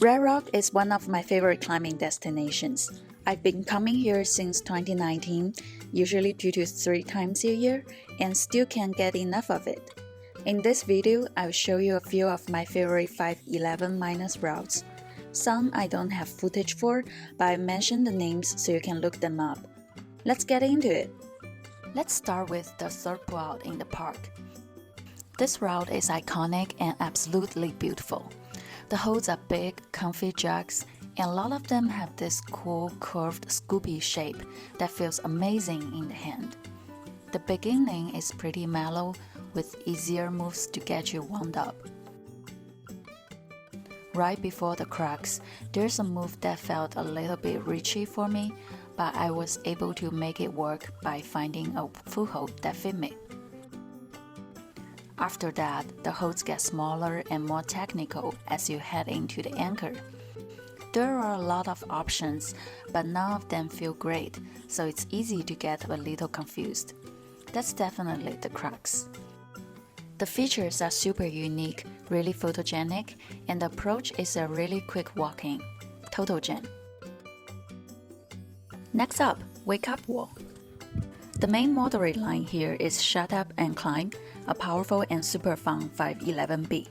Red Rock is one of my favorite climbing destinations. I've been coming here since 2019, usually 2 to 3 times a year, and still can't get enough of it. In this video, I'll show you a few of my favorite 511 minus routes. Some I don't have footage for, but I mentioned the names so you can look them up. Let's get into it. Let's start with the third pullout in the park. This route is iconic and absolutely beautiful. The holds are big, comfy jugs, and a lot of them have this cool, curved, scoopy shape that feels amazing in the hand. The beginning is pretty mellow, with easier moves to get you warmed up. Right before the crux, there's a move that felt a little bit reachy for me, but I was able to make it work by finding a foothold that fit me. After that, the holds get smaller and more technical as you head into the anchor. There are a lot of options, but none of them feel great, so it's easy to get a little confused. That's definitely the crux. The features are super unique, really photogenic, and the approach is a really quick walk-in. Total gem. Next up, Wake Up Wall. The main moderate line here is Shut Up and Climb, a powerful and super fun 511B.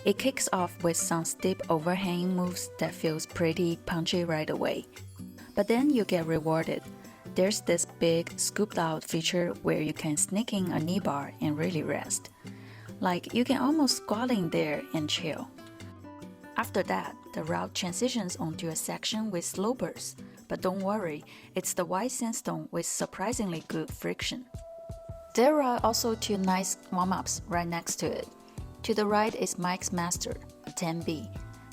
It kicks off with some steep overhanging moves that feels pretty punchy right away. But then you get rewarded. There's this big scooped out feature where you can sneak in a knee bar and really rest. Like you can almost squat in there and chill. After that, the route transitions onto a section with slopers. But don't worry, it's the white sandstone with surprisingly good friction. There are also 2 nice warm-ups right next to it. To the right is Mike's Master, a 10B.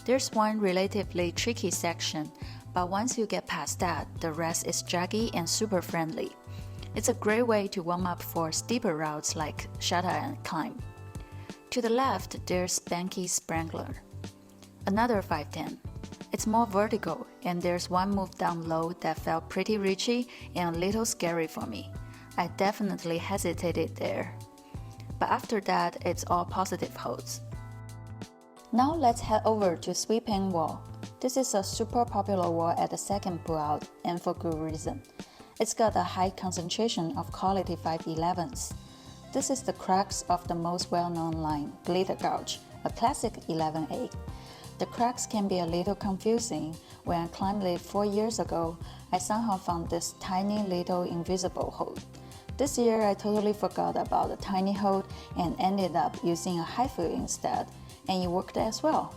There's one relatively tricky section, but once you get past that, the rest is jaggy and super friendly. It's a great way to warm up for steeper routes like Shut Up and Climb. To the left, there's Spanky Spangler, another 510. It's more vertical, and there's one move down low that felt pretty reachy and a little scary for me. I definitely hesitated there. But after that, it's all positive holds. Now let's head over to Sweeping Wall. This is a super popular wall at the second pullout, and for good reason. It's got a high concentration of quality 511s. This is the crux of the most well-known line, Glitter Gulch, a classic 11A. The cracks can be a little confusing. When I climbed it 4 years ago, I somehow found this tiny little invisible hold. This year, I totally forgot about the tiny hold and ended up using a high foot instead, and it worked as well.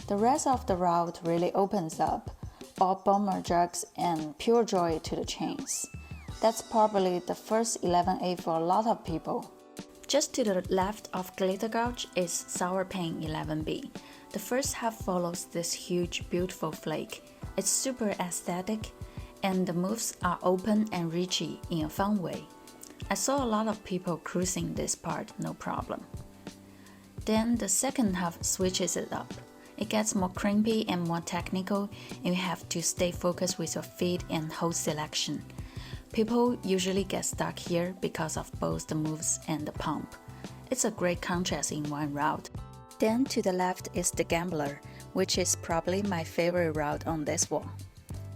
The rest of the route really opens up, all bomber jugs and pure joy to the chains. That's probably the first 11A for a lot of people. Just to the left of Glitter Gulch is Sour Pain 11B. The first half follows this huge, beautiful flake. It's super aesthetic, and the moves are open and reachy in a fun way. I saw a lot of people cruising this part, no problem. Then the second half switches it up. It gets more crimpy and more technical, and you have to stay focused with your feet and hold selection. People usually get stuck here because of both the moves and the pump. It's a great contrast in one route. Then to the left is the Gambler, which is probably my favorite route on this wall.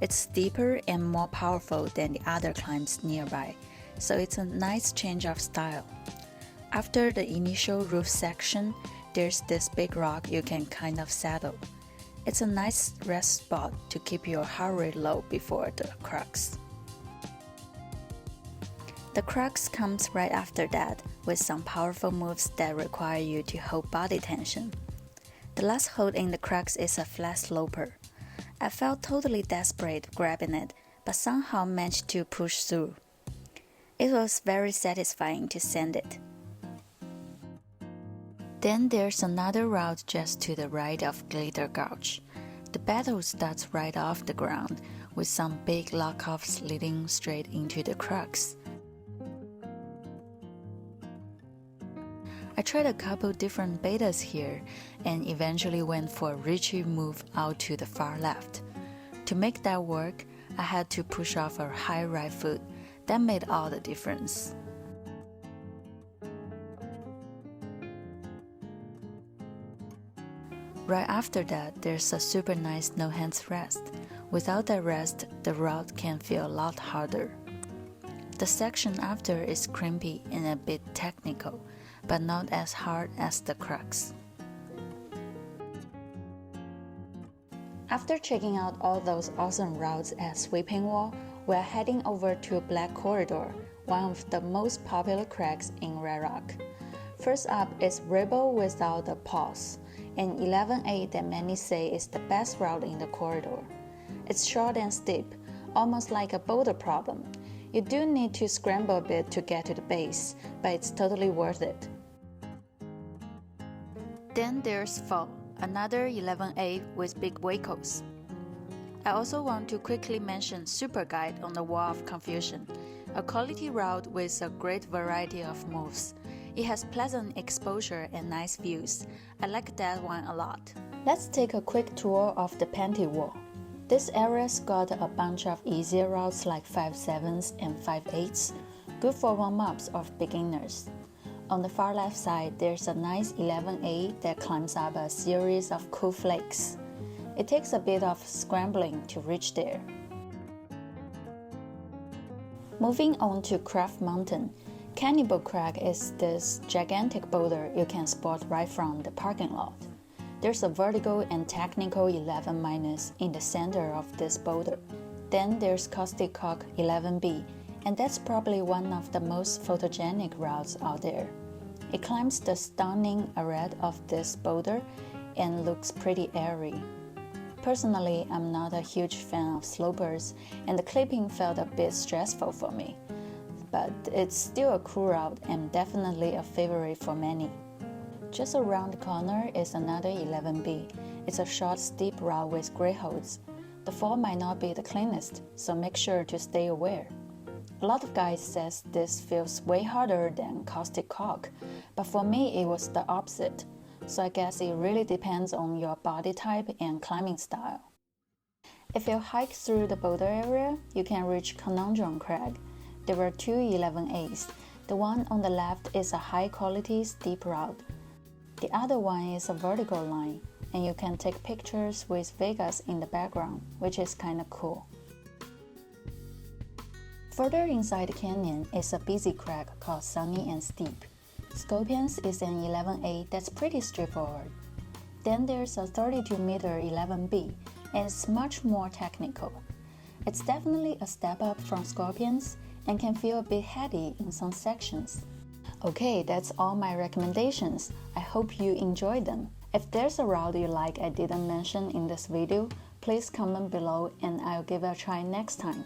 It's steeper and more powerful than the other climbs nearby, so it's a nice change of style. After the initial roof section, there's this big rock you can kind of saddle. It's a nice rest spot to keep your heart rate low before the crux. The crux comes right after that, with some powerful moves that require you to hold body tension. The last hold in the crux is a flat sloper. I felt totally desperate grabbing it, but somehow managed to push through. It was very satisfying to send it. Then there's another route just to the right of Glitter Gulch. The battle starts right off the ground, with some big lockoffs leading straight into the crux. I tried a couple different betas here and eventually went for a reachy move out to the far left. To make that work, I had to push off a high right foot. That made all the difference. Right after that, there's a super nice no hands rest. Without that rest, the route can feel a lot harder. The section after is crimpy and a bit technical, but not as hard as the crux. After checking out all those awesome routes at Sweeping Wall, we're heading over to Black Corridor, one of the most popular crags in Red Rock. First up is Rebel without a pause, an 11A that many say is the best route in the corridor. It's short and steep, almost like a boulder problem. You do need to scramble a bit to get to the base, but it's totally worth it. Then there's Fall, another 11A with big vehicles. I also want to quickly mention Super Guide on the Wall of Confusion, a quality route with a great variety of moves. It has pleasant exposure and nice views. I like that one a lot. Let's take a quick tour of the Panty wall. This area's got a bunch of easier routes like 5/7s and 5/8s, good for warm-ups of beginners. On the far left side, there's a nice 11A that climbs up a series of cool flakes. It takes a bit of scrambling to reach there. Moving on to Kraft Mountain, Cannibal Crag is this gigantic boulder you can spot right from the parking lot. There's a vertical and technical 11- in the center of this boulder. Then there's Caustic 11B, and that's probably one of the most photogenic routes out there. It climbs the stunning arête of this boulder and looks pretty airy. Personally, I'm not a huge fan of slopers, and the clipping felt a bit stressful for me. But it's still a cool route and definitely a favorite for many. Just around the corner is another 11B. It's a short, steep route with great holds. The fall might not be the cleanest, so make sure to stay aware. A lot of guys says this feels way harder than Caustic Cock, but for me it was the opposite. So I guess it really depends on your body type and climbing style. If you hike through the boulder area, you can reach Conundrum Crag. There were two 11As. The one on the left is a high-quality steep route. The other one is a vertical line, and you can take pictures with Vegas in the background, which is kinda cool. Further inside the canyon is a busy crag called Sunny and Steep. Scorpions is an 11A that's pretty straightforward. Then there's a 32-meter 11B, and it's much more technical. It's definitely a step up from Scorpions and can feel a bit heady in some sections. Okay, that's all my recommendations. I hope you enjoyed them. If there's a route you like I didn't mention in this video, please comment below and I'll give it a try next time.